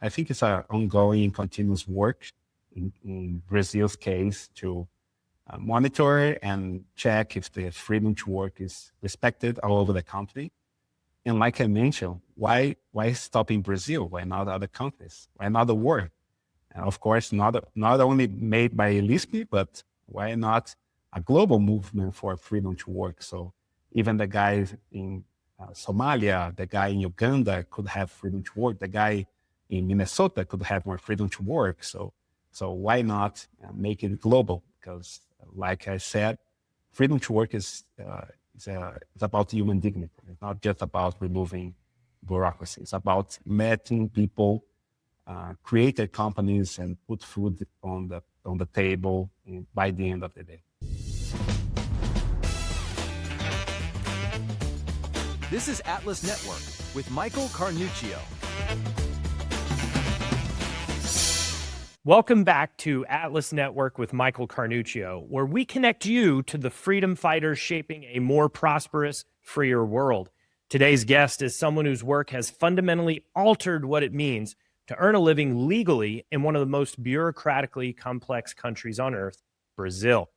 I think it's an ongoing, continuous work in Brazil's case to monitor and check if the freedom to work is respected all over the country. And like I mentioned, why stop in Brazil? Why not other countries? Why not the world? And of course, not only made by ILISP, but why not a global movement for freedom to work? So even the guys in Somalia, the guy in Uganda could have freedom to work. The guy in Minnesota could have more freedom to work. So why not make it global? Because, like I said, freedom to work is it's about human dignity. It's not just about removing bureaucracy. It's about letting people create their companies and put food on the table by the end of the day. This is Atlas Network with Michael Carnuccio. Welcome back to Atlas Network with Michael Carnuccio, where we connect you to the freedom fighters shaping a more prosperous, freer world. Today's guest is someone whose work has fundamentally altered what it means to earn a living legally in one of the most bureaucratically complex countries on earth, Brazil.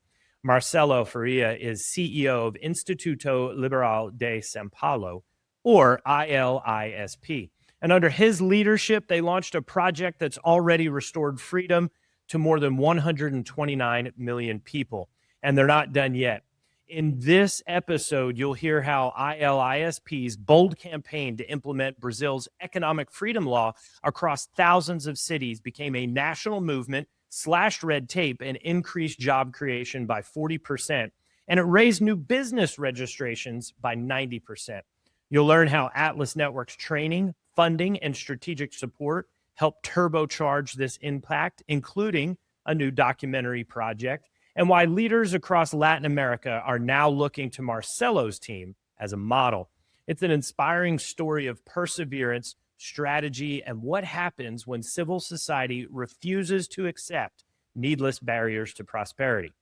Marcelo Faria is CEO of Instituto Liberal de São Paulo, or ILISP. And under his leadership, they launched a project that's already restored freedom to more than 129 million people. And they're not done yet. In this episode, you'll hear how ILISP's bold campaign to implement Brazil's economic freedom law across thousands of cities became a national movement, slashed red tape, and increased job creation by 40%. And it raised new business registrations by 90%. You'll learn how Atlas Network's training, funding, and strategic support helped turbocharge this impact, including a new documentary project, and why leaders across Latin America are now looking to Marcelo's team as a model. It's an inspiring story of perseverance, strategy, and what happens when civil society refuses to accept needless barriers to prosperity.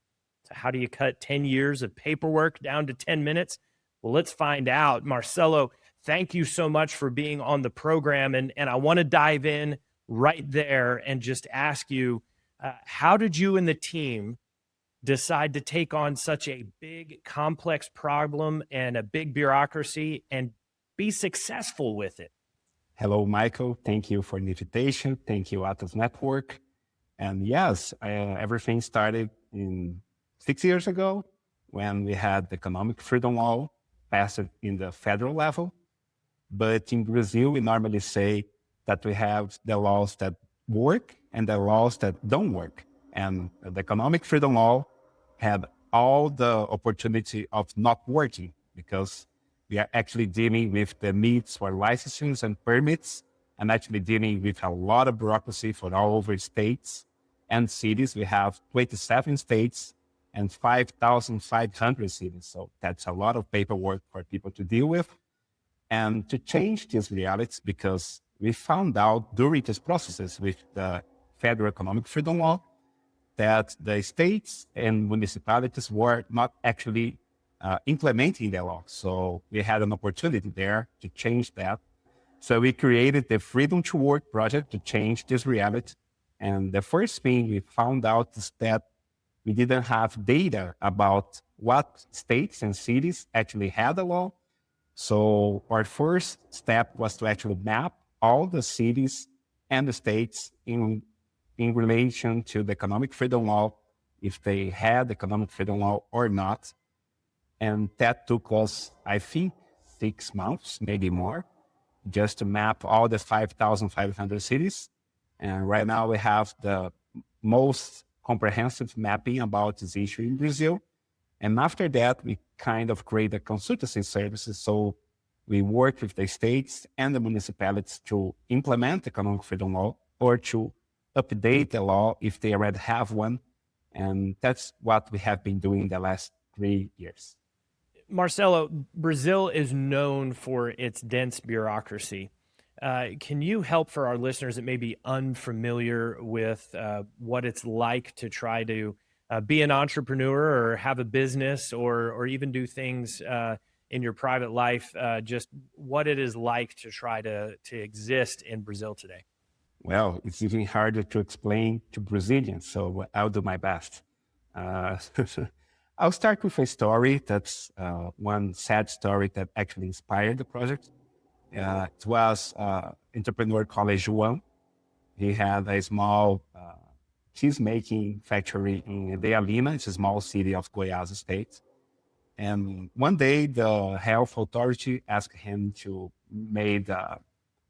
So how do you cut 10 years of paperwork down to 10 minutes? Well, let's find out. Marcelo, thank you so much for being on the program. And I want to dive in right there and just ask you, how did you and the team decide to take on such a big, complex problem and a big bureaucracy and be successful with it? Hello, Michael. Thank you for the invitation. Thank you, Atlas Network. And yes, everything started 6 years ago when we had the economic freedom law passed in the federal level. But in Brazil, we normally say that we have the laws that work and the laws that don't work. And the economic freedom law had all the opportunity of not working because we are actually dealing with the needs for licensings and permits and actually dealing with a lot of bureaucracy for all over states and cities. We have 27 states and 5,500 cities. So that's a lot of paperwork for people to deal with. And to change these realities, because we found out during these processes with the federal economic freedom law that the states and municipalities were not actually implementing the law. So we had an opportunity there to change that. So we created the Freedom to Work project to change this reality. And the first thing we found out is that we didn't have data about what states and cities actually had the law. So our first step was to actually map all the cities and the states in relation to the economic freedom law, if they had economic freedom law or not. And that took us, I think, 6 months, maybe more, just to map all the 5,500 cities. And right now we have the most comprehensive mapping about this issue in Brazil. And after that, we kind of created consultancy services. So we work with the states and the municipalities to implement economic freedom law or to update the law if they already have one. And that's what we have been doing the last 3 years. Marcelo, Brazil is known for its dense bureaucracy. Can you help for our listeners that may be unfamiliar with what it's like to try to be an entrepreneur or have a business or even do things in your private life, just what it is like to try to exist in Brazil today? Well, it's even harder to explain to Brazilians, so I'll do my best. Uh, I'll start with a story that's one sad story that actually inspired the project. It was entrepreneur called João. He had a small cheese making factory in Dealina. It's a small city of Goiás state. And one day, the health authority asked him to make a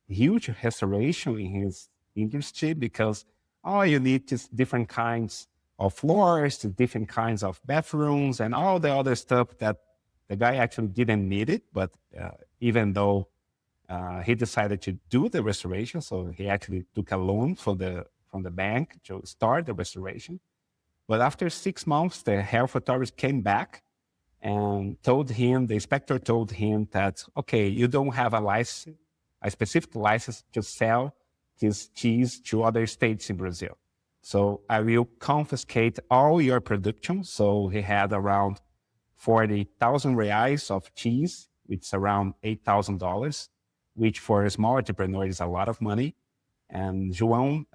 huge restoration in his industry because you need just different kinds of floors, different kinds of bathrooms, and all the other stuff that the guy actually didn't need it. But even though he decided to do the restoration, so he actually took a loan from the bank to start the restoration. But after 6 months, the health authorities came back and told him, the inspector told him that, okay, you don't have a license, a specific license to sell this cheese to other states in Brazil. So I will confiscate all your production. So he had around 40,000 reais of cheese, which is around $8,000, which for a small entrepreneur is a lot of money. And João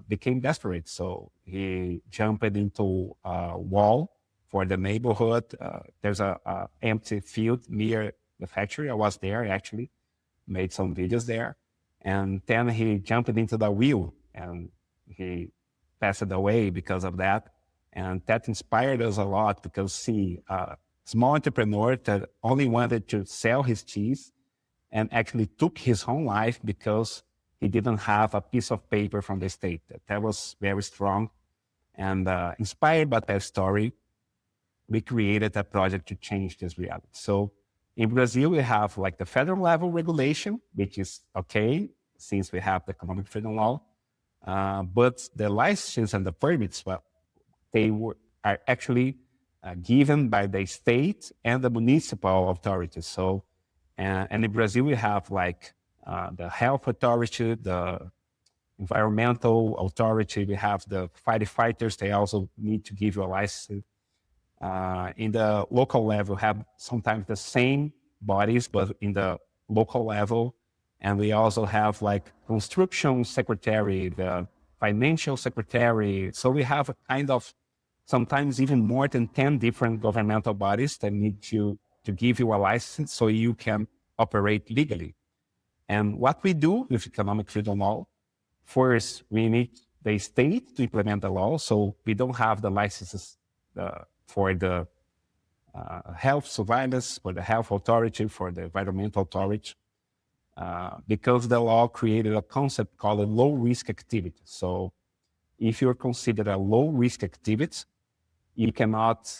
became desperate. So he jumped into a wall for the neighborhood. There's a empty field near the factory. I was there actually, made some videos there. And then he jumped into the wheel and he passed away because of that. And that inspired us a lot because see, small entrepreneur that only wanted to sell his cheese and actually took his own life because he didn't have a piece of paper from the state. That was very strong. And inspired by that story, we created a project to change this reality. So in Brazil, we have like the federal level regulation, which is okay, since we have the economic freedom law. But the license and the permits, well, are actually given by the state and the municipal authorities. So, and in Brazil, we have like the health authority, the environmental authority, we have the firefighters, they also need to give you a license. In the local level, have sometimes the same bodies, but in the local level. And we also have like construction secretary, the financial secretary. So we have a kind of sometimes even more than 10 different governmental bodies that need to give you a license so you can operate legally. And what we do with economic freedom law, first, we need the state to implement the law. So we don't have the licenses for the health surveillance, for the health authority, for the environmental authority, because the law created a concept called a low-risk activity. So if you're considered a low-risk activity, you cannot,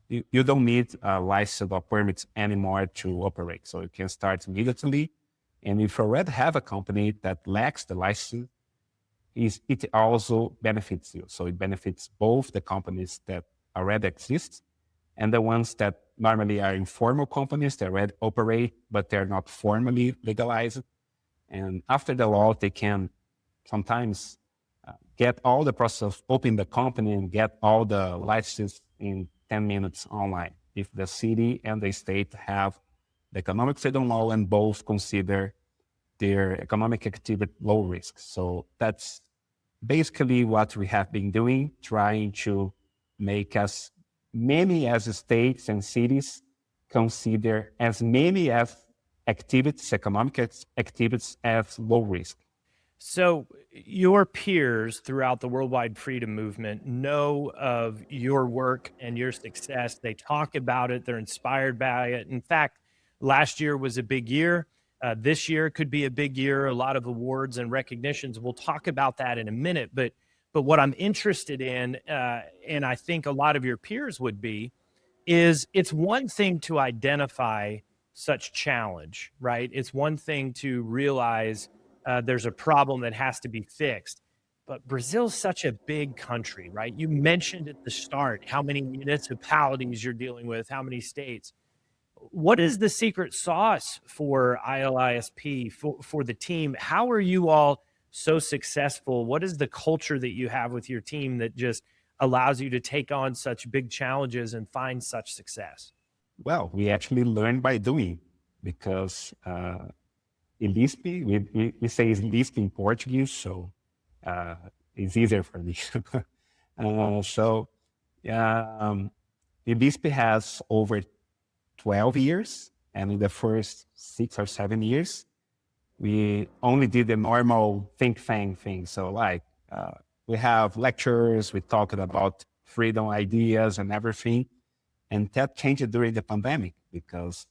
you don't need a license or permits anymore to operate. So you can start immediately. And if you already have a company that lacks the license, it also benefits you. So it benefits both the companies that already exist and the ones that normally are informal companies that already operate, but they're not formally legalized. And after the law, they can sometimes get all the process of opening the company and get all the licenses in 10 minutes online. If the city and the state have the economic freedom law and both consider their economic activity low risk. So that's basically what we have been doing, trying to make as many as states and cities consider as many as activities, economic activities as low risk. So your peers throughout the worldwide freedom movement know of your work and your success. They talk about it. They're inspired by it. In fact, last year was a big year. This year could be a big year, a lot of awards and recognitions. We'll talk about that in a minute. But what I'm interested in, and I think a lot of your peers would be, is it's one thing to identify such challenge, right? It's one thing to realize there's a problem that has to be fixed. But Brazil's such a big country, right? You mentioned at the start how many municipalities you're dealing with, how many states. What is the secret sauce for ILISP, for the team? How are you all so successful? What is the culture that you have with your team that just allows you to take on such big challenges and find such success? Well, we actually learn by doing because ILISP, we say ILISP in Portuguese, so it's easier for me. So ILISP has over 12 years, and in the first 6 or 7 years, we only did the normal think tank thing. So we have lectures, we talked about freedom ideas and everything. And that changed during the pandemic because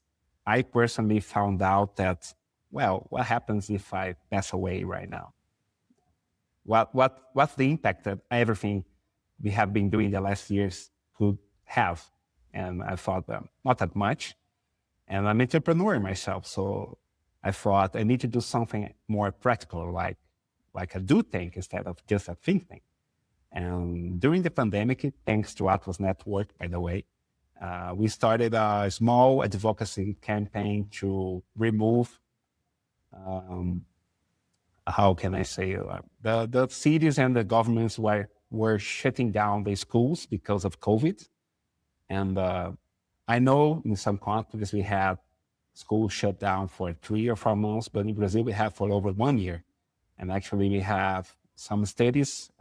I personally found out that, well, what happens if I pass away right now? What's the impact that everything we have been doing the last years could have? And I thought, not that much. And I'm an entrepreneur myself, so I thought I need to do something more practical, like a do think instead of just a think tank. And during the pandemic, thanks to Atlas Network, by the way, we started a small advocacy campaign to remove, how can I say, the cities and the governments were shutting down the schools because of COVID. And I know in some countries we had schools shut down for 3 or 4 months, but in Brazil we have for over 1 year. And actually we have some studies,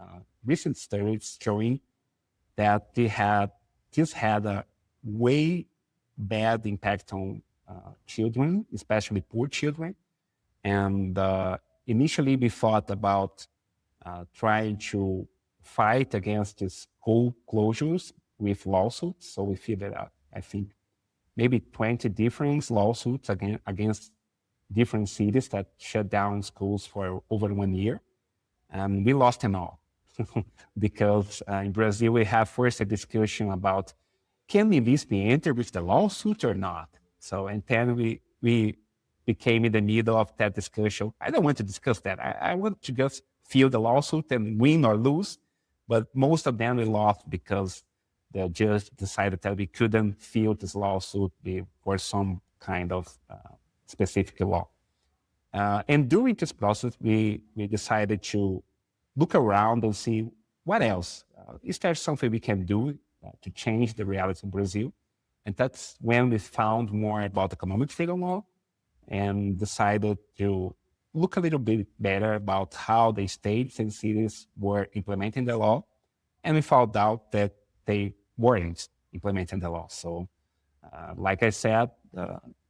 recent studies showing that this had a way bad impact on children, especially poor children. And initially we thought about trying to fight against these school closures with lawsuits. So we figured out, I think, maybe 20 different lawsuits against different cities that shut down schools for over 1 year. And we lost them all because in Brazil, we have first a discussion about, can ILISP enter with the lawsuit or not? So, and then we became in the middle of that discussion. I don't want to discuss that. I want to just feel the lawsuit and win or lose. But most of them we lost because the judge decided that we couldn't feel this lawsuit for some kind of specific law. And during this process, we decided to look around and see what else. Is there something we can do to change the reality in Brazil? And that's when we found more about economic freedom law and decided to look a little bit better about how the states and cities were implementing the law. And we found out that they weren't implementing the law. So, like I said,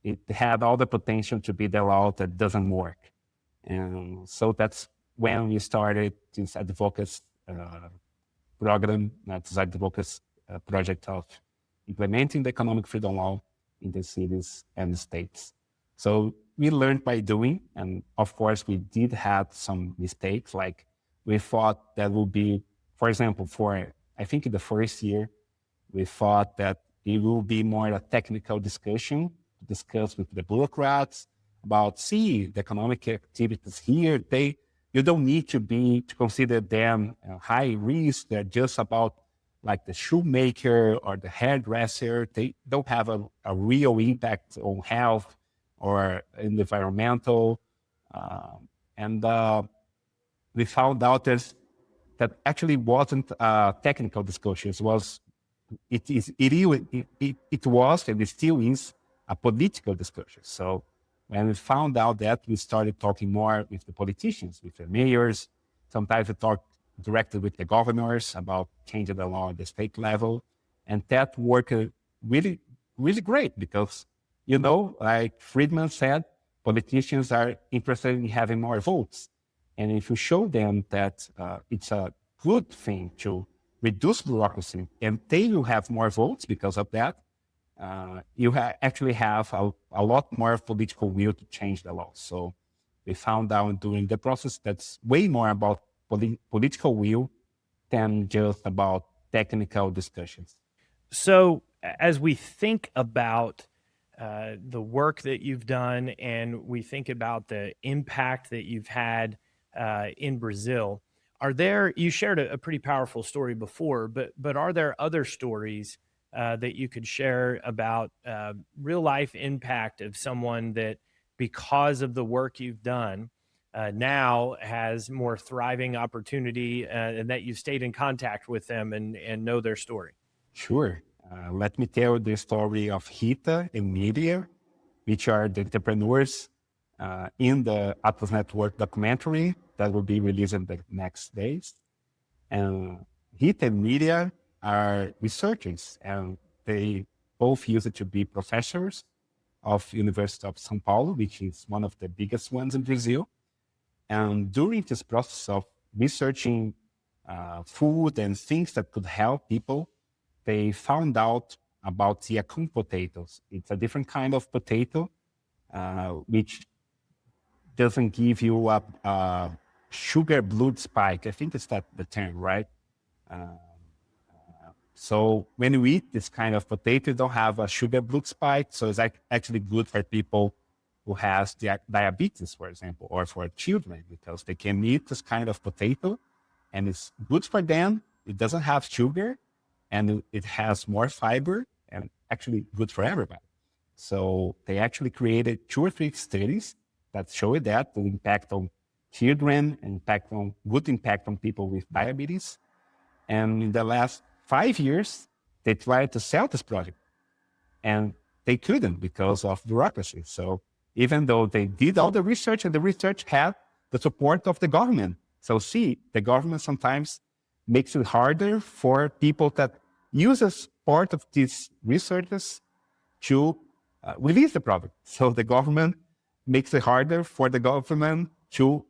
it had all the potential to be the law that doesn't work. And so that's when we started this advocacy program, this advocacy project of implementing the economic freedom law in the cities and the states. So we learned by doing, and of course we did have some mistakes. Like we thought that would be, for example, I think in the first year, we thought that it will be more a technical discussion to discuss with the bureaucrats about, the economic activities here, you don't need to consider them high risk. They're just about like the shoemaker or the hairdresser. They don't have a real impact on health or environmental. And we found out that actually wasn't technical discussions. It was and it still is a political discussion. So when we found out that, we started talking more with the politicians, with the mayors. Sometimes we talked directly with the governors about changing the law at the state level. And that worked really, really great because, like Friedman said, politicians are interested in having more votes. And if you show them that it's a good thing to reduce bureaucracy and they will have more votes because of that, you actually have a lot more political will to change the law. So we found out during the process that's way more about political will than just about technical discussions. So as we think about the work that you've done and we think about the impact that you've had in Brazil, you shared a pretty powerful story before, but are there other stories that you could share about real life impact of someone that, because of the work you've done, now has more thriving opportunity and that you've stayed in contact with them and know their story? Sure. Let me tell the story of Rita and Miriam, which are the entrepreneurs in the Atlas Network documentary. that will be released in the next days. And HIT and media are researchers, and they both use it to be professors of University of São Paulo, which is one of the biggest ones in Brazil. And during this process of researching food and things that could help people, they found out about the Yakun potatoes. It's a different kind of potato, which doesn't give you a sugar blood spike. I think it's that the term, right? So when you eat this kind of potato, you don't have a sugar blood spike. So it's actually good for people who has diabetes, for example, or for children, because they can eat this kind of potato and it's good for them. It doesn't have sugar and it has more fiber and actually good for everybody. So they actually created 2 or 3 studies that show that the impact on children, good impact on people with diabetes. And in the last 5 years, they tried to sell this project and they couldn't because of bureaucracy. So even though they did all the research and the research had the support of the government. So see, the government sometimes makes it harder for people that uses part of these researches to release the product. So the government makes it harder for the government to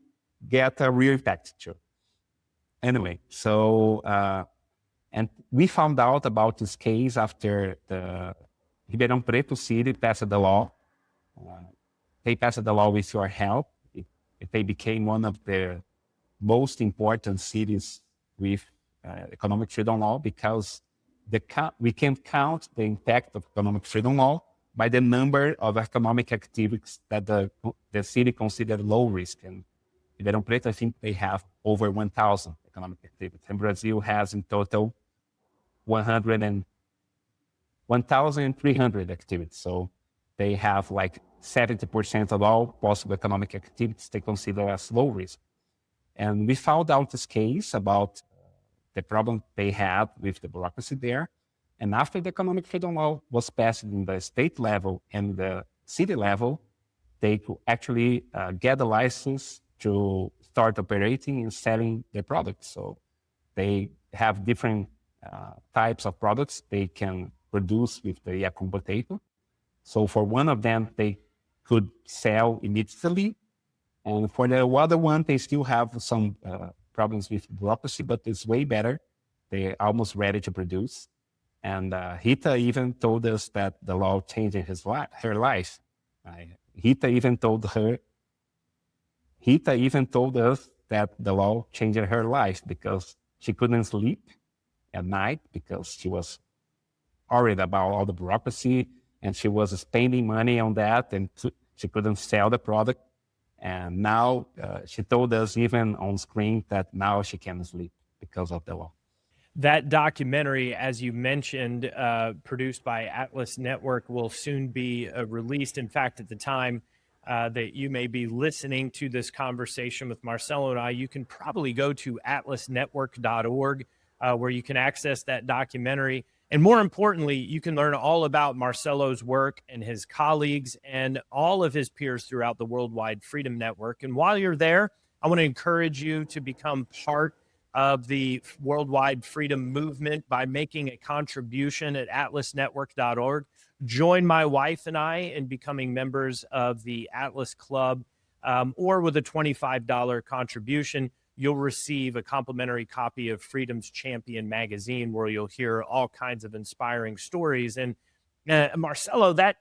get a real impact too. Anyway, so, and we found out about this case after the Ribeirão Preto city passed the law. They passed the law with your help. They became one of the most important cities with economic freedom law because we can count the impact of economic freedom law by the number of economic activities that the city considered low risk. And Ribeirão Preto, I think they have over 1,000 economic activities. And Brazil has in total 1,300 activities. So they have like 70% of all possible economic activities they consider as low risk. And we found out this case about the problem they had with the bureaucracy there. And after the economic freedom law was passed in the state level and the city level, they could actually get a license to start operating and selling their products. So they have different types of products they can produce with the Yakun potato. So for one of them, they could sell immediately. And for the other one, they still have some problems with bureaucracy, but it's way better. They're almost ready to produce. And Rita even told us that the law changed her life. Rita even told us that the law changed her life because she couldn't sleep at night because she was worried about all the bureaucracy and she was spending money on that and she couldn't sell the product. And now she told us even on screen that now she can sleep because of the law. That documentary, as you mentioned, produced by Atlas Network, will soon be released. In fact, at the time that you may be listening to this conversation with Marcelo and I, you can probably go to atlasnetwork.org where you can access that documentary. And more importantly, you can learn all about Marcelo's work and his colleagues and all of his peers throughout the Worldwide Freedom Network. And while you're there, I want to encourage you to become part of the Worldwide Freedom Movement by making a contribution at atlasnetwork.org. Join my wife and I in becoming members of the Atlas Club, or with a $25 contribution, you'll receive a complimentary copy of Freedom's Champion magazine, where you'll hear all kinds of inspiring stories. And Marcelo, that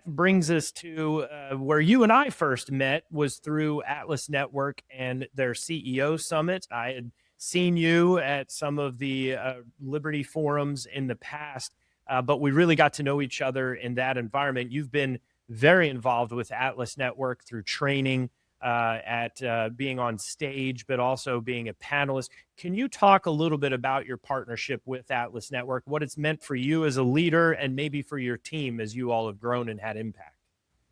brings us to where you and I first met was through Atlas Network and their CEO Summit. I had seen you at some of the Liberty forums in the past, but we really got to know each other in that environment. You've been very involved with Atlas Network through training, at being on stage, but also being a panelist. Can you talk a little bit about your partnership with Atlas Network, what it's meant for you as a leader and maybe for your team as you all have grown and had impact?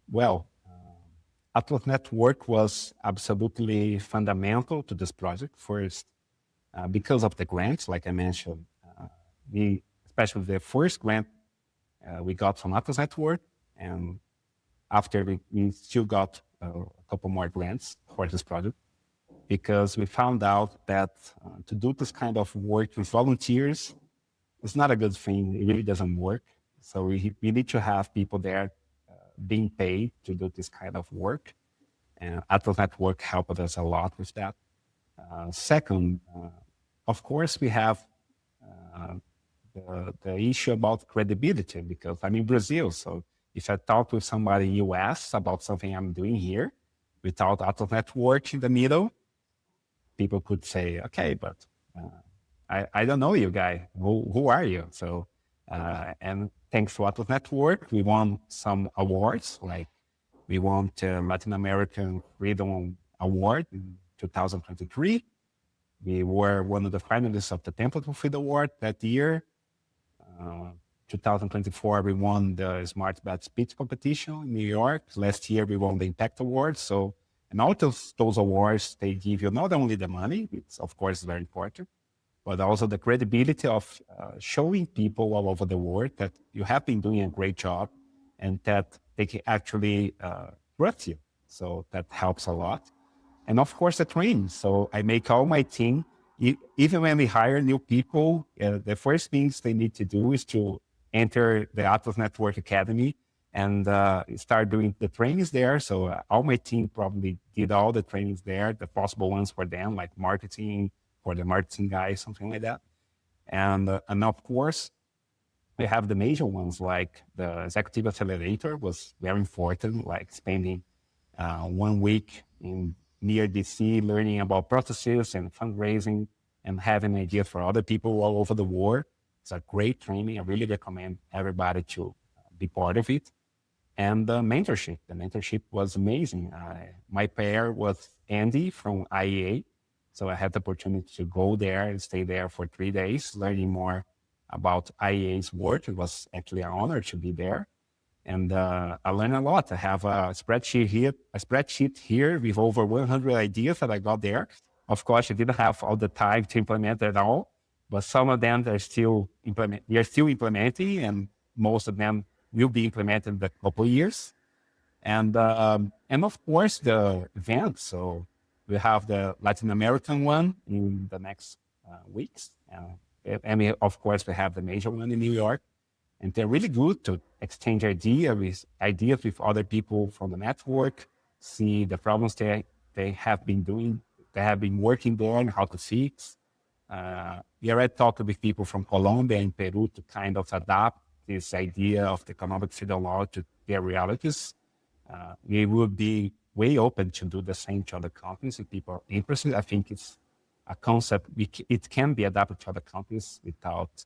Well, Atlas Network was absolutely fundamental to this project. First, because of the grants, like I mentioned, especially the first grant we got from Atlas Network, and after we still got a couple more grants for this project. because we found out that to do this kind of work with volunteers is not a good thing. It really doesn't work. So we need to have people there being paid to do this kind of work. And Atlas Network helped us a lot with that. Second, of course, we have the issue about credibility, because I'm in Brazil. So if I talk with somebody in the US about something I'm doing here, without Atlas Network in the middle, people could say, okay, but I don't know you, guy. Who are you? So, and thanks to Atlas Network, we won some awards, like we won the Latin American Freedom Award in 2023. We were one of the finalists of the Templeton Freedom Award that year. 2024, we won the Smart Bad Speech competition in New York. Last year, we won the Impact Award. So, and all those awards, they give you not only the money, it's of course very important, but also the credibility of showing people all over the world that you have been doing a great job and that they can actually trust you. So that helps a lot. And of course, the training. So I make all my team, even when we hire new people, the first things they need to do is to enter the Atlas Network Academy and start doing the trainings there. So all my team probably did all the trainings there, the possible ones for them, like marketing, for the marketing guys, something like that. And of course, we have the major ones, like the Executive Accelerator was very important, like spending 1 week near DC learning about processes and fundraising and having ideas for other people all over the world. It's a great training. I really recommend everybody to be part of it. And the mentorship was amazing. My pair was Andy from IEA. So I had the opportunity to go there and stay there for 3 days, learning more about IEA's work. It was actually an honor to be there. And I learned a lot. I have a spreadsheet here with over 100 ideas that I got there. Of course, I didn't have all the time to implement it all, but some of them they're still implementing, and most of them will be implemented in a couple of years. And of course the event. So we have the Latin American one in the next weeks, and of course we have the major one in New York. And they're really good to exchange ideas with other people from the network, see the problems they have been doing, they have been working there and how to fix. We already talked with people from Colombia and Peru to kind of adapt this idea of the economic freedom law to their realities. We would be way open to do the same to other countries if people are interested. I think it's a concept, it can be adapted to other countries without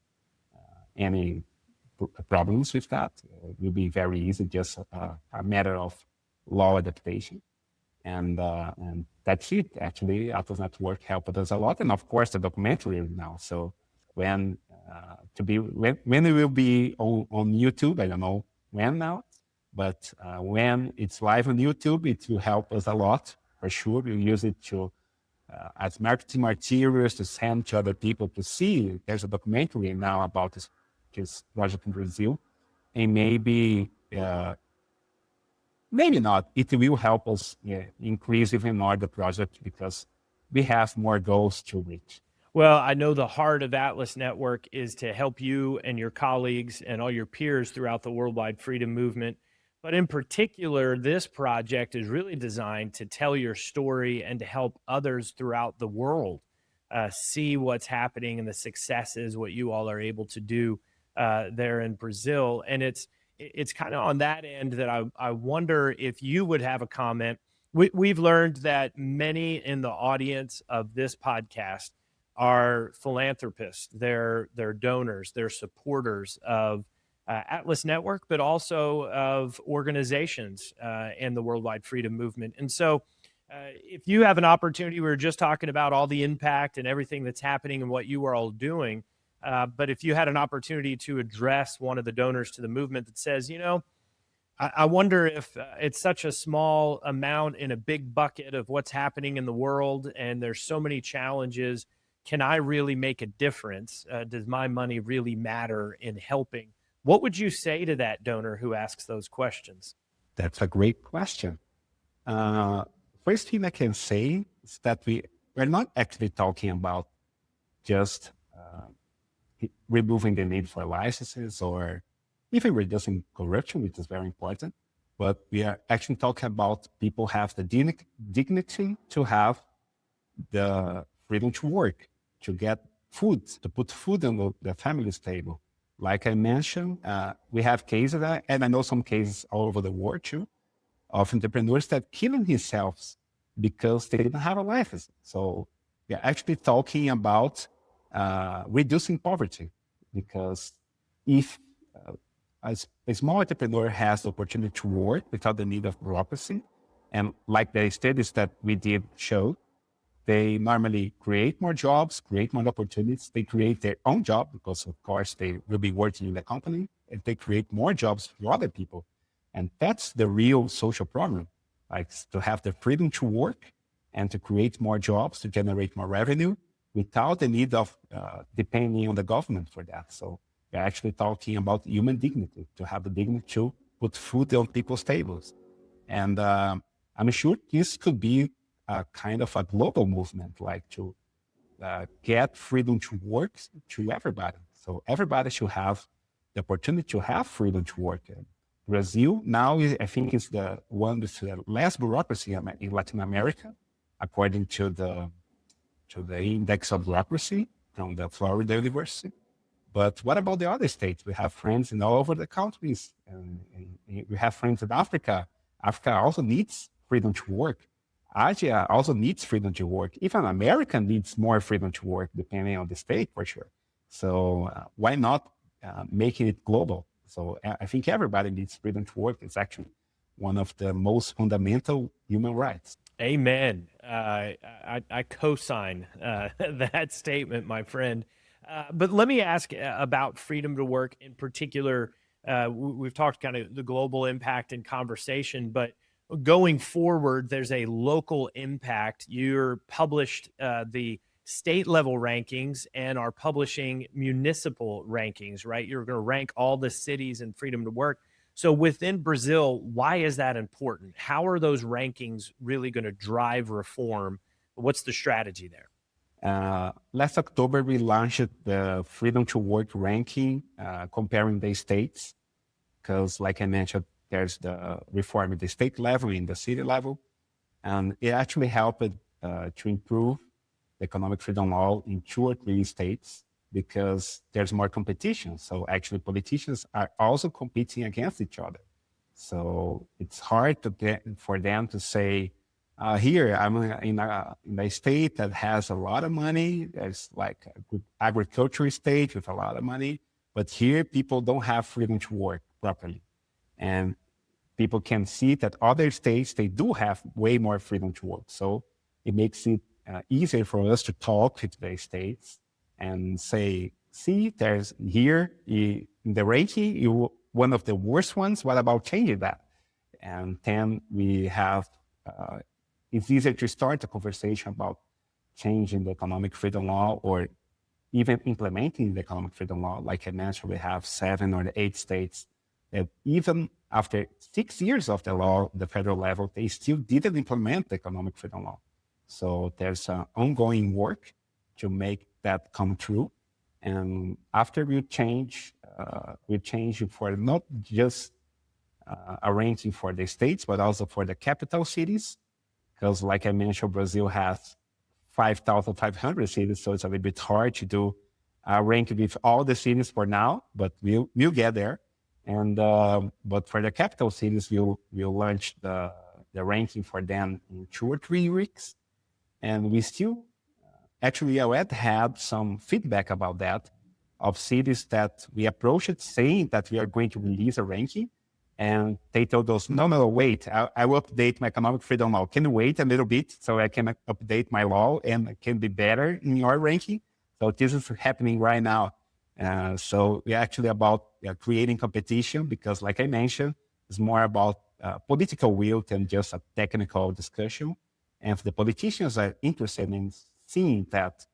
any problems with that. It will be very easy, just a matter of law adaptation. And that's it. Actually, Atlas Network helped us a lot. And of course, the documentary now. So when it will be on YouTube, I don't know when now, but when it's live on YouTube, it will help us a lot for sure. We'll use it to as marketing materials to send to other people to see. There's a documentary now about this project in Brazil, and maybe not. It will help us increase even more the project because we have more goals to reach. Well, I know the heart of Atlas Network is to help you and your colleagues and all your peers throughout the worldwide freedom movement. But in particular, this project is really designed to tell your story and to help others throughout the world see what's happening and the successes, what you all are able to do there in Brazil. And it's kind of on that end that I wonder if you would have a comment. We've learned that many in the audience of this podcast are philanthropists, they're donors, they're supporters of Atlas Network, but also of organizations and the worldwide freedom movement. And so if you have an opportunity, we were just talking about all the impact and everything that's happening and what you are all doing. But if you had an opportunity to address one of the donors to the movement that says, I wonder if it's such a small amount in a big bucket of what's happening in the world, and there's so many challenges. Can I really make a difference? Does my money really matter in helping? What would you say to that donor who asks those questions? That's a great question. First thing I can say is that we we're not actually talking about just removing the need for licenses or even reducing corruption, which is very important. But we are actually talking about people have the dignity to have the freedom to work, to get food, to put food on the family's table. Like I mentioned, we have cases, and I know some cases all over the world too, of entrepreneurs that killing themselves because they didn't have a license. So we're actually talking about reducing poverty, because if a small entrepreneur has the opportunity to work without the need of bureaucracy, and like the studies that we did show, they normally create more jobs, create more opportunities. They create their own job because, of course, they will be working in the company, and they create more jobs for other people. And that's the real social problem, like to have the freedom to work and to create more jobs, to generate more revenue without the need of depending on the government for that. So we're actually talking about human dignity, to have the dignity to put food on people's tables. And I'm sure this could be a kind of a global movement, like to get freedom to work to everybody. So everybody should have the opportunity to have freedom to work. Brazil now, I think, is the one with the less bureaucracy in Latin America, according to the index of bureaucracy from the Florida University. But what about the other states? We have friends in all over the countries, and we have friends in Africa. Africa also needs freedom to work. Asia also needs freedom to work. Even America needs more freedom to work, depending on the state, for sure. So why not making it global? So I think everybody needs freedom to work. It's actually one of the most fundamental human rights. Amen. I co-sign that statement, my friend. But let me ask about freedom to work in particular. We've talked kind of the global impact and conversation, but going forward, there's a local impact. You're published the state level rankings and are publishing municipal rankings, right? You're going to rank all the cities in freedom to work. So within Brazil, why is that important? How are those rankings really going to drive reform? What's the strategy there? Last October, we launched the Freedom to Work ranking, comparing the states, because like I mentioned, there's the reform at the state level, in the city level, and it actually helped to improve the economic freedom law in 2 or 3 states, because there's more competition. So actually politicians are also competing against each other. So it's hard for them to say, here I'm in a state that has a lot of money. There's like a good agricultural state with a lot of money, but here people don't have freedom to work properly. And people can see that other states, they do have way more freedom to work. So it makes it easier for us to talk with the states and say, see, there's here in the ranking, you one of the worst ones. What about changing that? And then we have, it's easier to start a conversation about changing the economic freedom law, or even implementing the economic freedom law. Like I mentioned, we have 7 or 8 states that even after 6 years of the law, the federal level, they still didn't implement the economic freedom law. So there's ongoing work to make that come true. And after we change for not just arranging for the states, but also for the capital cities. Because like I mentioned, Brazil has 5,500 cities, so it's a little bit hard to do a ranking with all the cities for now, but we'll get there. And but for the capital cities, we'll launch the ranking for them in 2 or 3 weeks. And we still actually already had some feedback about that, of cities that we approached saying that we are going to release a ranking. And they told us, no, wait, I will update my economic freedom law. Can you wait a little bit so I can update my law and can be better in your ranking? So this is happening right now. So we're actually about creating competition, because like I mentioned, it's more about political will than just a technical discussion. And if the politicians are interested in seeing that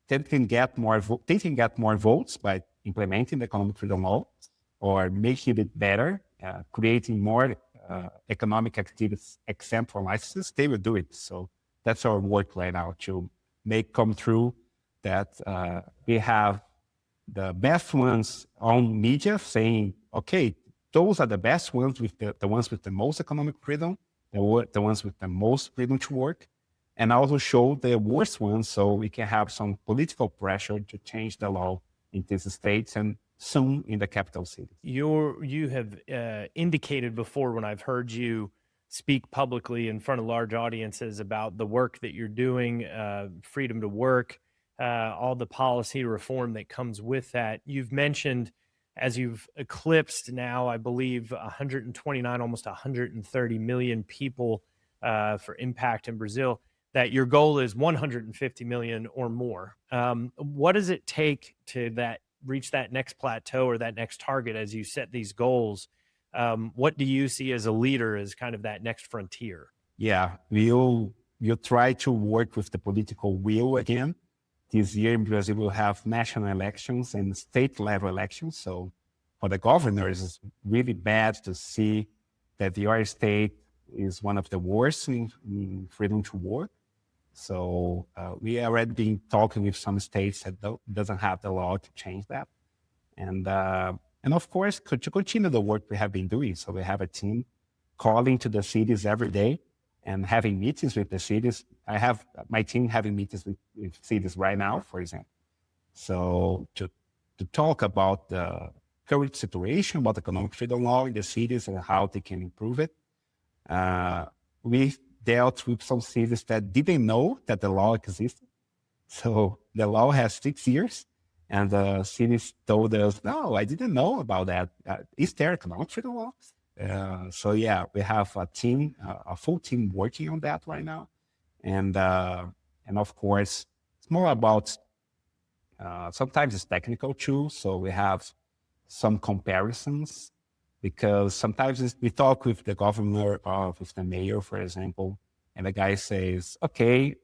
they can get more votes by implementing the economic freedom law, or making it better, creating more economic activities exempt from licenses, they will do it. So that's our work right now, to make come true that we have the best ones on media saying, okay, those are the best ones, with the ones with the most economic freedom, the ones with the most freedom to work, and also show the worst ones so we can have some political pressure to change the law in these states and soon in the capital cities. You have indicated before, when I've heard you speak publicly in front of large audiences, about the work that you're doing, freedom to work, all the policy reform that comes with that. You've mentioned, as you've eclipsed now, I believe 129, almost 130 million people for impact in Brazil, that your goal is 150 million or more. What does it take to reach that next plateau or that next target as you set these goals? What do you see as a leader as kind of that next frontier? Yeah, we'll try to work with the political will again. This year in Brazil, we'll have national elections and state level elections. So for the governors, it's really bad to see that your state is one of the worst in freedom to work. So we already been talking with some states that doesn't have the law to change that. And of course, to continue the work we have been doing. So we have a team calling to the cities every day and having meetings with the cities. I have my team having meetings with cities right now, for example. So to talk about the current situation, about economic freedom law in the cities and how they can improve it. We dealt with some cities that didn't know that the law existed. So the law has 6 years, and the cities told us, no, I didn't know about that. Is there economic freedom law? So yeah, we have a team, a full team working on that right now. And of course, it's more about, sometimes it's technical too. So we have some comparisons, because sometimes we talk with the governor or with the mayor, for example, and the guy says, okay,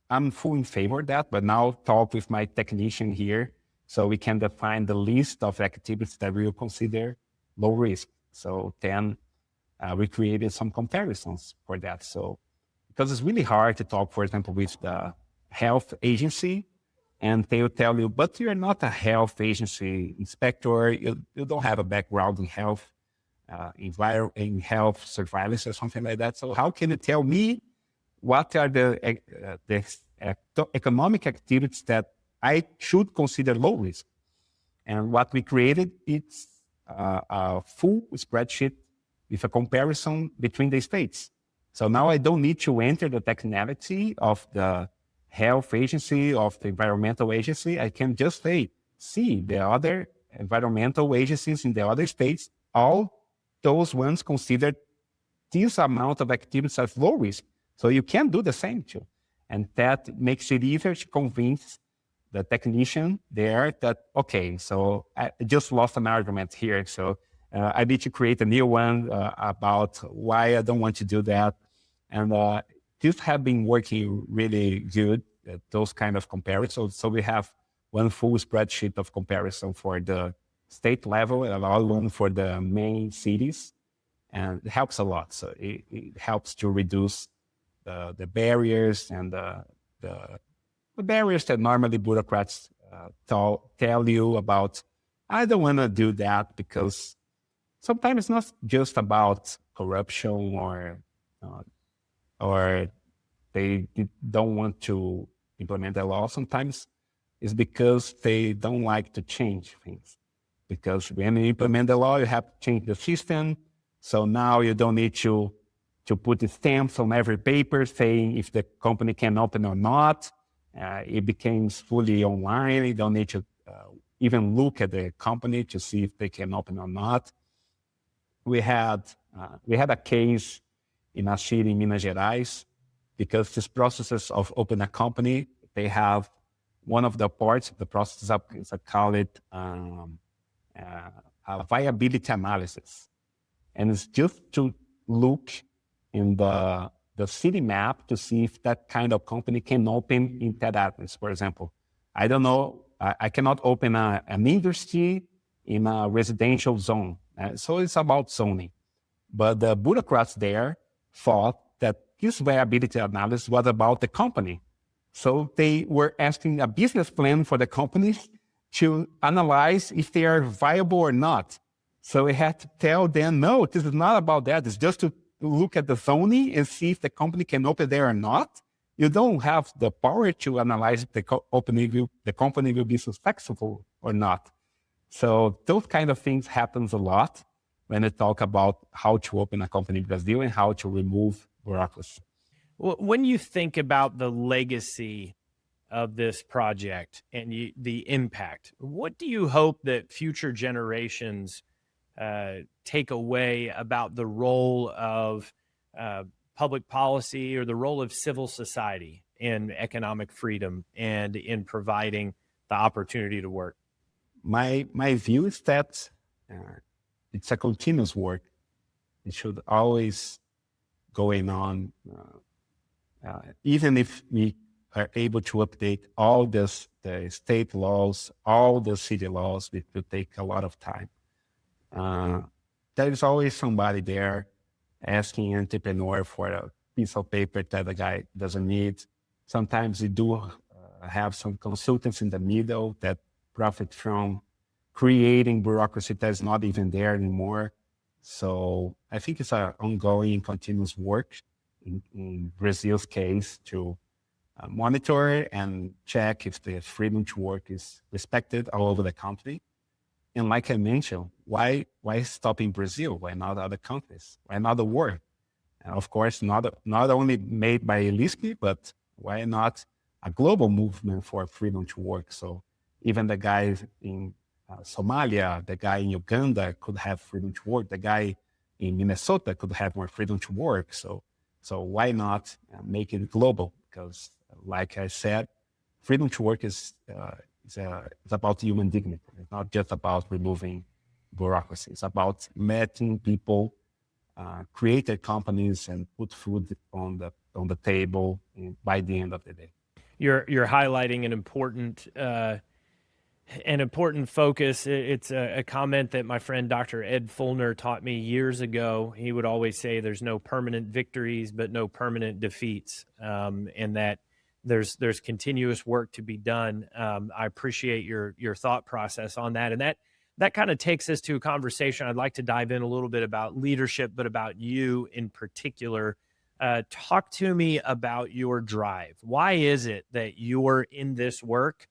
I'm full in favor of that, but now talk with my technician here so we can define the list of activities that we will consider low risk. So then we created some comparisons for that. So because it's really hard to talk, for example, with the health agency, and they will tell you, but you're not a health agency inspector. You don't have a background in health, in health surveillance or something like that. So how can you tell me what are the economic activities that I should consider low risk? And what we created, it's a full spreadsheet with a comparison between the states. So now I don't need to enter the technicality of the health agency, of the environmental agency. I can just say, see the other environmental agencies in the other states, all those ones considered this amount of activities as low risk. So you can do the same too. And that makes it easier to convince the technician there that, okay, so I just lost an argument here. So I need to create a new one about why I don't want to do that. And these have been working really good, those kind of comparisons. So we have one full spreadsheet of comparison for the state level and another one for the main cities. And it helps a lot. So it helps to reduce the barriers and the barriers that normally bureaucrats tell you about. I don't want to do that, because sometimes it's not just about corruption or they don't want to implement the law. Sometimes it's because they don't like to change things. Because when you implement the law, you have to change the system. So now you don't need to put the stamps on every paper saying if the company can open or not. It becomes fully online. You don't need to even look at the company to see if they can open or not. We had a case in a city in Minas Gerais, because this processes of open a company, they have one of the parts of the process is called it a viability analysis. And it's just to look in the city map to see if that kind of company can open in that address. For example, I don't know, I cannot open an industry in a residential zone. So it's about zoning. But the bureaucrats there thought that this viability analysis was about the company. So they were asking a business plan for the company to analyze if they are viable or not. So we had to tell them, no, this is not about that. It's just to look at the zoning and see if the company can open there or not. You don't have the power to analyze if the company will be successful or not. So those kind of things happens a lot when we talk about how to open a company in Brazil and how to remove bureaucracy. Well, when you think about the legacy of this project and the impact, what do you hope that future generations take away about the role of public policy or the role of civil society in economic freedom and in providing the opportunity to work? My view is that it's a continuous work. It should always going on, even if we are able to update all the state laws, all the city laws, it will take a lot of time. There is always somebody there asking an entrepreneur for a piece of paper that the guy doesn't need. Sometimes we do have some consultants in the middle that profit from creating bureaucracy that's not even there anymore. So I think it's an ongoing, continuous work in Brazil's case to monitor and check if the freedom to work is respected all over the country. And like I mentioned, why stop in Brazil? Why not other countries? Why not the world? And of course, not only made by ILISP, but why not a global movement for freedom to work? So even the guys in Somalia, the guy in Uganda could have freedom to work. The guy in Minnesota could have more freedom to work. So why not make it global? Because like I said, freedom to work is about human dignity. It's not just about removing bureaucracy. It's about letting people create their companies and put food on the table by the end of the day. You're highlighting an important focus. It's a comment that my friend Dr. Ed Fulner taught me years ago. He would always say there's no permanent victories, but no permanent defeats, and that there's continuous work to be done. I appreciate your thought process on that. And that kind of takes us to a conversation. I'd like to dive in a little bit about leadership, but about you in particular. Talk to me about your drive. Why is it that you're in this work?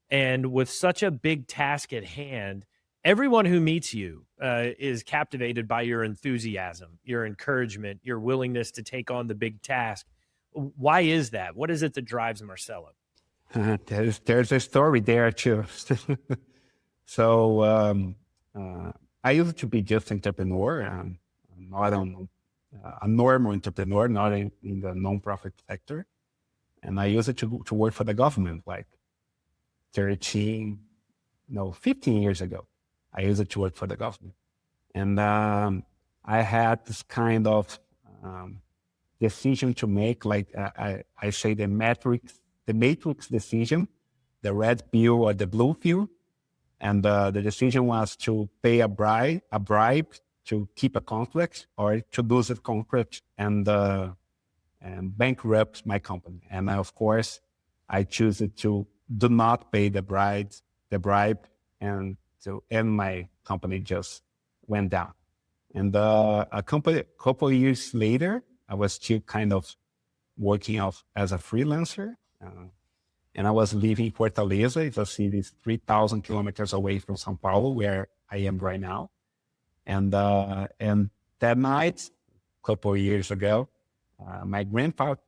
And with such a big task at hand, everyone who meets you is captivated by your enthusiasm, your encouragement, your willingness to take on the big task. Why is that? What is it that drives Marcelo? There's a story there too. So I used to be just entrepreneur, not a normal entrepreneur, not in the nonprofit sector. And I used it to work for the government, like 15 years ago. I used it to work for the government. And I had this kind of decision to make, like I say the matrix decision, the red pill or the blue pill. And the decision was to pay a bribe to keep a contract or to lose a contract and bankrupt my company. And of course, I choose it to do not pay the bribe, and my company just went down. And a couple of years later, I was still kind of working as a freelancer, and I was living in Fortaleza. It's a city 3,000 kilometers away from São Paulo, where I am right now. And that night, a couple of years ago, my grandfather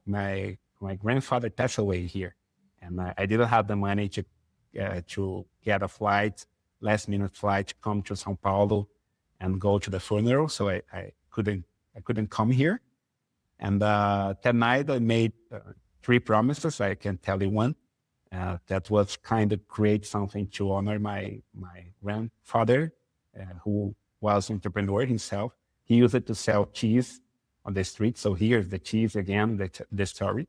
passed away here, and I didn't have the money to get a last minute flight to come to São Paulo and go to the funeral. So I couldn't come here. And that night I made 3 promises. I can tell you one. That was kind of create something to honor my grandfather, who was an entrepreneur himself. He used it to sell cheese on the street. So here's the cheese again, the story.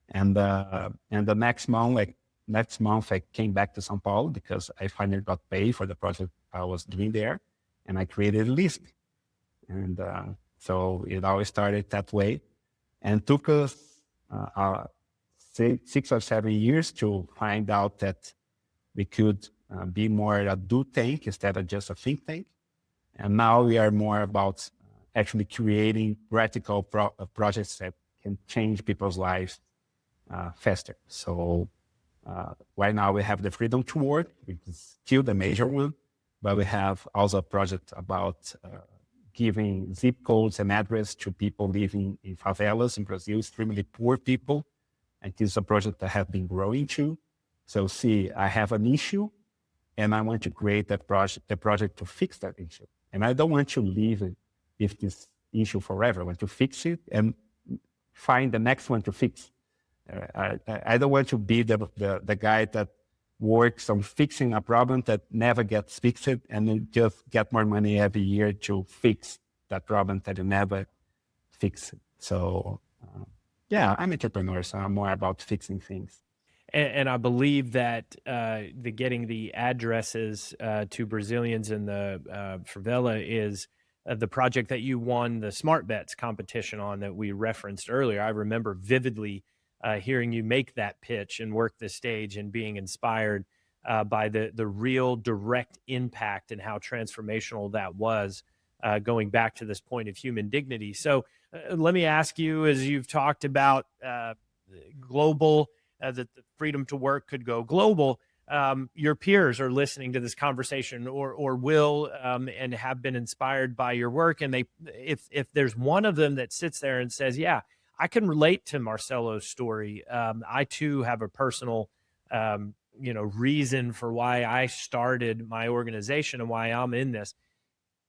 And the next month I came back to São Paulo because I finally got paid for the project I was doing there, and I created ILISP. And so it always started that way. and took us 6 or 7 years to find out that we could be more a do tank instead of just a think tank. And now we are more about actually creating practical projects that can change people's lives faster. So right now we have the freedom to work, which is still the major one, but we have also a project about giving zip codes and address to people living in favelas in Brazil, extremely poor people. And this is a project that I have been growing to. So see, I have an issue and I want to create the project to fix that issue. And I don't want to live with this issue forever. I want to fix it and find the next one to fix. I don't want to be the guy that works on fixing a problem that never gets fixed and then just get more money every year to fix that problem that you never fix. So yeah, I'm an entrepreneur, so I'm more about fixing things. And I believe that getting the addresses to Brazilians in the favela is the project that you won the Smart Bets competition on that we referenced earlier. I remember vividly hearing you make that pitch and work the stage and being inspired by the real direct impact and how transformational that was, going back to this point of human dignity. So let me ask you, as you've talked about global, that the freedom to work could go global, your peers are listening to this conversation or will and have been inspired by your work. And if there's one of them that sits there and says, yeah, I can relate to Marcelo's story. I too have a personal, reason for why I started my organization and why I'm in this.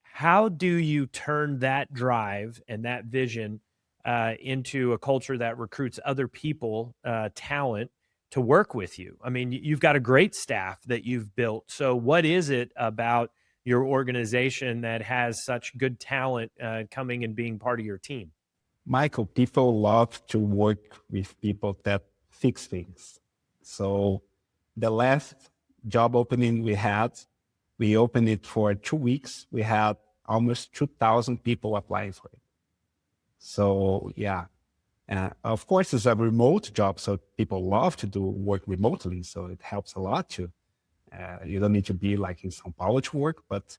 How do you turn that drive and that vision into a culture that recruits other people, talent, to work with you? I mean, you've got a great staff that you've built. So what is it about your organization that has such good talent coming and being part of your team? Michael, people love to work with people that fix things. So the last job opening we opened it for 2 weeks. We had almost 2,000 people applying for it. So yeah, of course it's a remote job, so people love to do work remotely. So it helps a lot too. You don't need to be like in São Paulo to work, but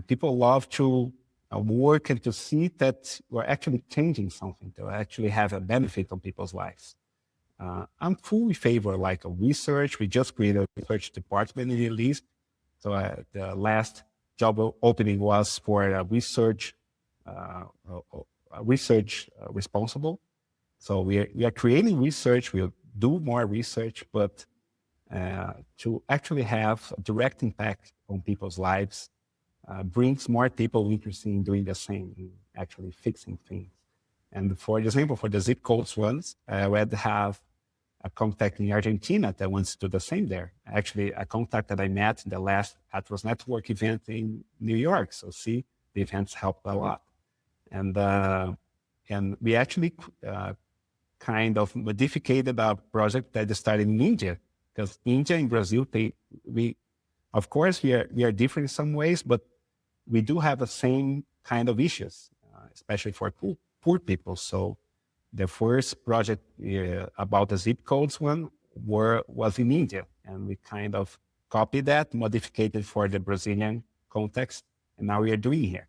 people love to work and to see that we're actually changing something, to actually have a benefit on people's lives. I'm fully favor like a research. We just created a research department in ILISP. So the last job opening was for a research responsible. So we are creating research. We'll do more research, but to actually have a direct impact on people's lives brings more people interested in doing the same, in actually fixing things. And for example, for the zip codes ones, we had to have a contact in Argentina that wants to do the same there. Actually, a contact that I met in the last Atlas Network event in New York. So see, the events helped a lot. And we actually kind of modified a project that started in India, because India and Brazil, of course, we are different in some ways, but we do have the same kind of issues, especially for poor people. So the first project about the zip codes one was in India, and we kind of copied that, modified it for the Brazilian context, and now we are doing here.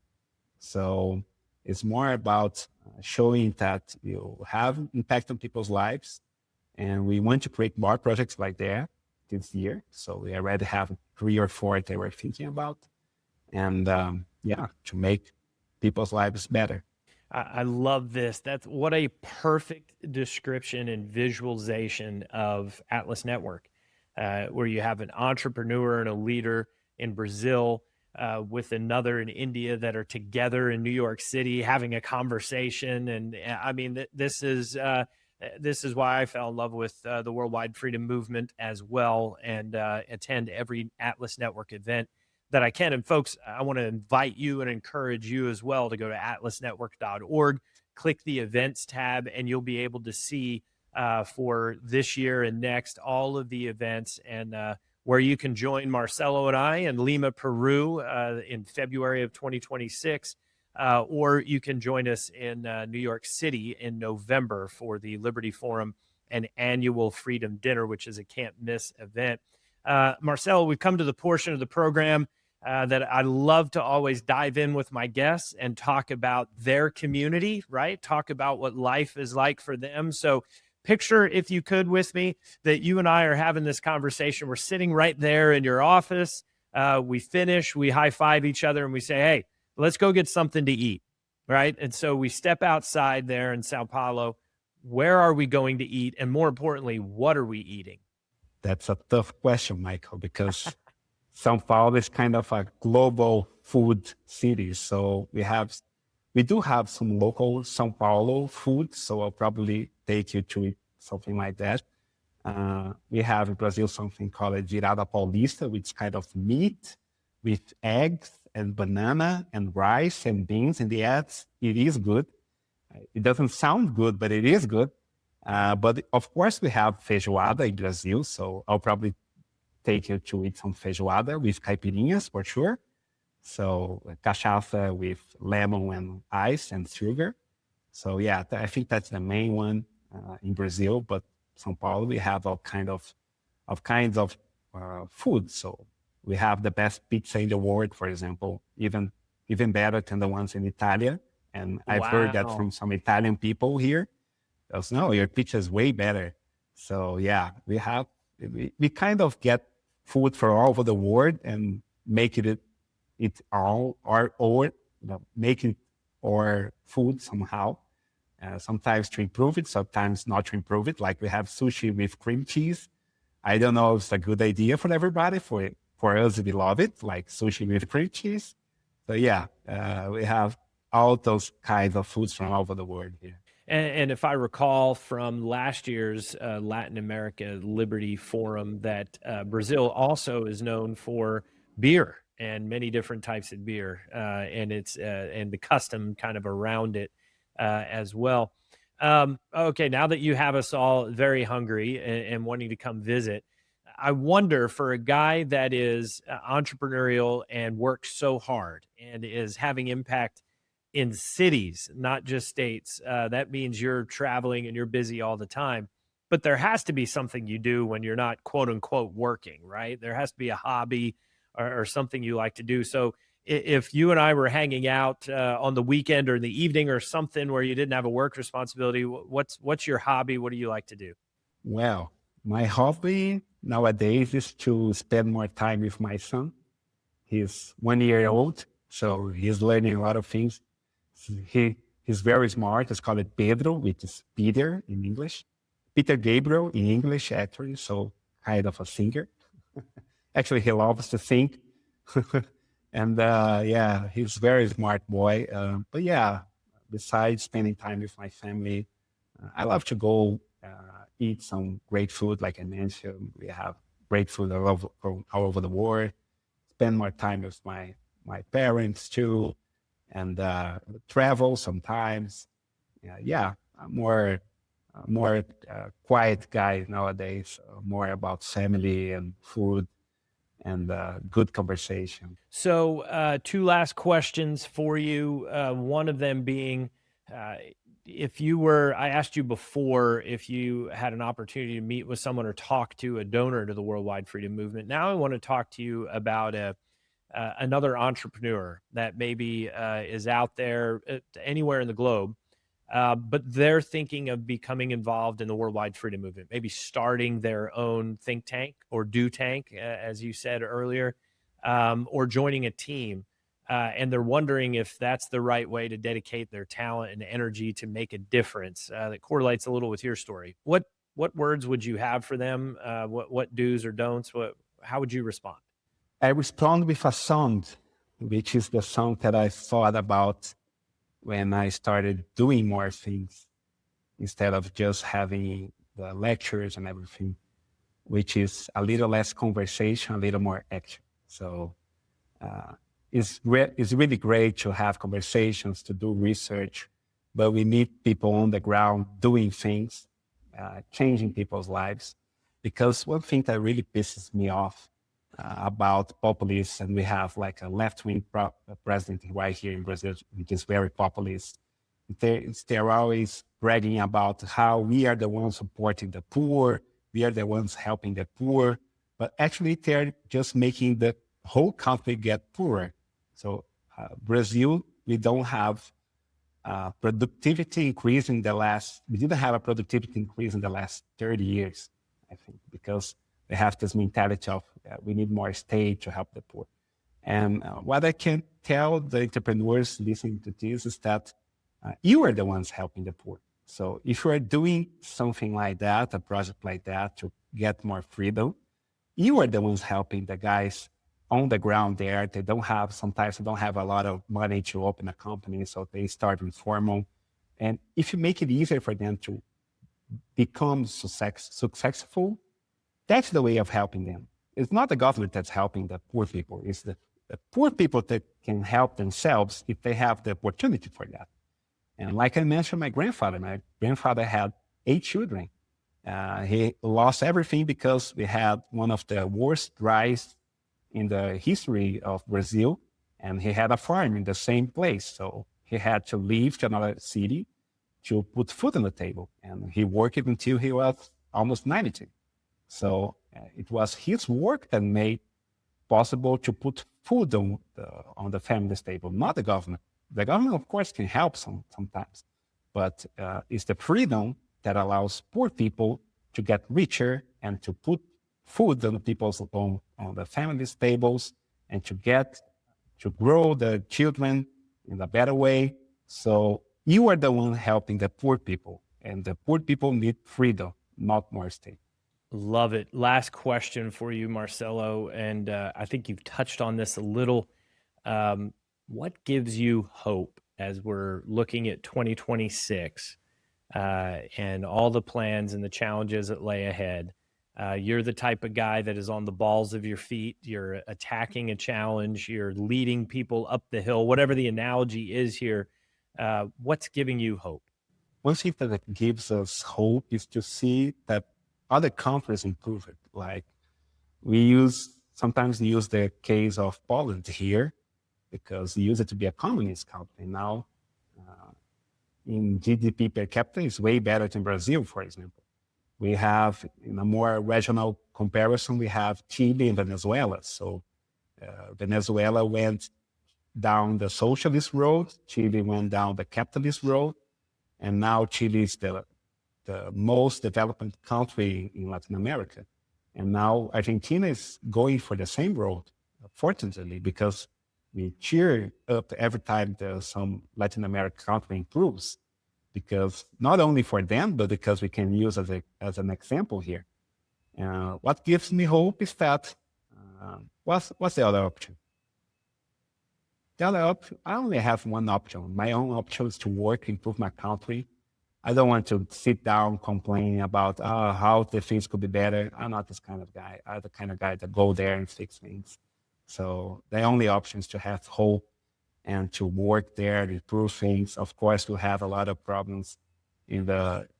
So it's more about showing that you have impact on people's lives, and we want to create more projects like that this year. So we already have 3 or 4 that we're thinking about, and to make people's lives better. I love this. That's what a perfect description and visualization of Atlas Network, where you have an entrepreneur and a leader in Brazil with another in India that are together in New York City having a conversation. And I mean, this is why I fell in love with the Worldwide Freedom Movement as well, and attend every Atlas Network event that I can. And folks, I want to invite you and encourage you as well to go to atlasnetwork.org, click the events tab, and you'll be able to see for this year and next all of the events, and where you can join Marcelo and I in Lima, Peru in February of 2026. or you can join us in New York City in November for the Liberty Forum and annual Freedom Dinner, which is a can't miss event. Marcelo, we've come to the portion of the program that I love to always dive in with my guests and talk about their community, right? Talk about what life is like for them. So picture, if you could, with me, that you and I are having this conversation. We're sitting right there in your office. We finish, we high five each other, and we say, hey, let's go get something to eat, right? And so we step outside there in Sao Paulo. Where are we going to eat? And more importantly, what are we eating? That's a tough question, Michael, because São Paulo is kind of a global food city. So we do have some local São Paulo food. So I'll probably take you to eat something like that. We have in Brazil something called girada paulista, which is kind of meat with eggs and banana and rice and beans in the ads. It is good. It doesn't sound good, but it is good. But of course, we have feijoada in Brazil. So I'll probably take you to eat some feijoada with caipirinhas for sure. So cachaça with lemon and ice and sugar. So yeah, I think that's the main one in Brazil. But São Paulo, we have all kinds of food. So we have the best pizza in the world, for example, even better than the ones in Italy. And I've heard that from some Italian people here. Goes, no, your pizza is way better. So yeah, we kind of get food from all over the world and make it all our own, make it our food somehow. Sometimes to improve it, sometimes not to improve it. Like we have sushi with cream cheese. I don't know if it's a good idea for everybody. For us, we love it, like sushi with cream cheese. So yeah, we have all those kinds of foods from all over the world here. And if I recall from last year's Latin America Liberty Forum, that Brazil also is known for beer and many different types of beer, and the custom kind of around it as well. Okay, now that you have us all very hungry and wanting to come visit, I wonder, for a guy that is entrepreneurial and works so hard and is having impact in cities, not just states, that means you're traveling and you're busy all the time. But there has to be something you do when you're not quote unquote working, right? There has to be a hobby or something you like to do. So if you and I were hanging out on the weekend or in the evening or something where you didn't have a work responsibility, what's your hobby? What do you like to do? Well, my hobby nowadays is to spend more time with my son. He's 1 year old, so he's learning a lot of things. He's very smart. It's called Pedro, which is Peter in English. Peter Gabriel in English, actually, so kind of a singer. Actually, he loves to sing. And yeah, he's a very smart boy. But yeah, besides spending time with my family, I love to go eat some great food. Like I mentioned, we have great food all over the world. Spend more time with my parents too, and travel sometimes. Yeah, I'm more quiet guy nowadays. More about family and food and good conversation. So, two last questions for you. One of them being, I asked you before if you had an opportunity to meet with someone or talk to a donor to the Worldwide Freedom Movement. Now I want to talk to you about another entrepreneur that maybe is out there anywhere in the globe, but they're thinking of becoming involved in the Worldwide Freedom Movement, maybe starting their own think tank or do tank, as you said earlier, or joining a team. And they're wondering if that's the right way to dedicate their talent and energy to make a difference. That correlates a little with your story. What words would you have for them? What do's or don'ts? How would you respond? I respond with a song, which is the song that I thought about when I started doing more things instead of just having the lectures and everything, which is a little less conversation, a little more action. So it's really great to have conversations, to do research, but we need people on the ground doing things, changing people's lives. Because one thing that really pisses me off about populists, and we have like a left-wing president right here in Brazil, which is very populist. They're always bragging about how we are the ones supporting the poor, we are the ones helping the poor, but actually they're just making the whole country get poorer. So Brazil, we don't have productivity increase in the last, we didn't have a productivity increase in the last 30 years, I think, because they have this mentality of we need more state to help the poor. And what I can tell the entrepreneurs listening to this is that you are the ones helping the poor. So if you are doing something like that, a project like that to get more freedom, you are the ones helping the guys on the ground there. Sometimes they don't have a lot of money to open a company, so they start informal. And if you make it easier for them to become successful, that's the way of helping them. It's not the government that's helping the poor people. It's the poor people that can help themselves if they have the opportunity for that. And like I mentioned, my grandfather had 8 children. He lost everything because we had one of the worst dries in the history of Brazil, and he had a farm in the same place. So he had to leave to another city to put food on the table. And he worked until he was almost 92. So it was his work that made possible to put food on the family's table, not the government. The government, of course, can help sometimes, but it's the freedom that allows poor people to get richer and to put food on the family's tables and to grow the children in a better way. So you are the one helping the poor people, and the poor people need freedom, not more state. Love it. Last question for you, Marcelo, and I think you've touched on this a little. What gives you hope as we're looking at 2026 and all the plans and the challenges that lay ahead? You're the type of guy that is on the balls of your feet. You're attacking a challenge. You're leading people up the hill, whatever the analogy is here. What's giving you hope? One thing that gives us hope is to see that other countries improve it. Like sometimes we use the case of Poland here because we used it to be a communist country. Now, in GDP per capita, it's way better than Brazil, for example. We have, in a more regional comparison, we have Chile and Venezuela. So Venezuela went down the socialist road, Chile went down the capitalist road, and now Chile is the most developed country in Latin America. And now Argentina is going for the same road, fortunately, because we cheer up every time some Latin American country improves, because not only for them, but because we can use as an example here. What gives me hope is that, what's the other option? The other option, I only have one option. My own option is to work, improve my country. I don't want to sit down complaining about how the things could be better. I'm not this kind of guy. I'm the kind of guy that go there and fix things. So the only option is to have hope and to work there, to improve things. Of course, we'll have a lot of problems in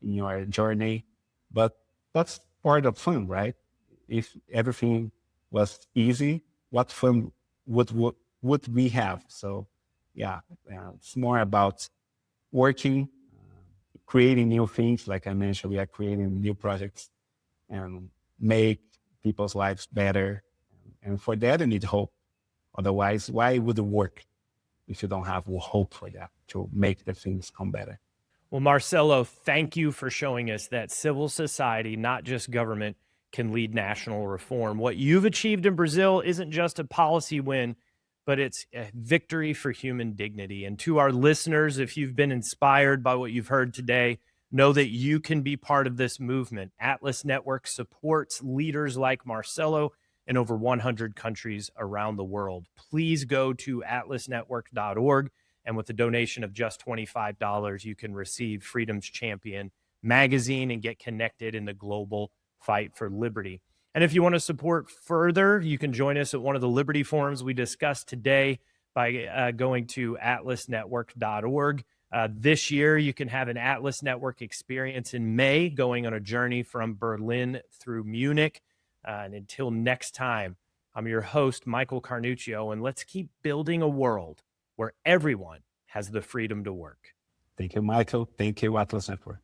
your journey, but that's part of fun, right? If everything was easy, what fun would we have? So yeah, it's more about working, creating new things. Like I mentioned, we are creating new projects and make people's lives better. And for that, you need hope. Otherwise, why would it work if you don't have hope for that to make the things come better? Well, Marcelo, thank you for showing us that civil society, not just government, can lead national reform. What you've achieved in Brazil isn't just a policy win, but it's a victory for human dignity. And to our listeners, if you've been inspired by what you've heard today, know that you can be part of this movement. Atlas Network supports leaders like Marcelo in over 100 countries around the world. Please go to atlasnetwork.org, and with a donation of just $25, you can receive Freedom's Champion magazine and get connected in the global fight for liberty. And if you want to support further, you can join us at one of the Liberty Forums we discussed today by going to atlasnetwork.org. This year, you can have an Atlas Network experience in May, going on a journey from Berlin through Munich. And until next time, I'm your host, Michael Carnuccio, and let's keep building a world where everyone has the freedom to work. Thank you, Michael. Thank you, Atlas Network.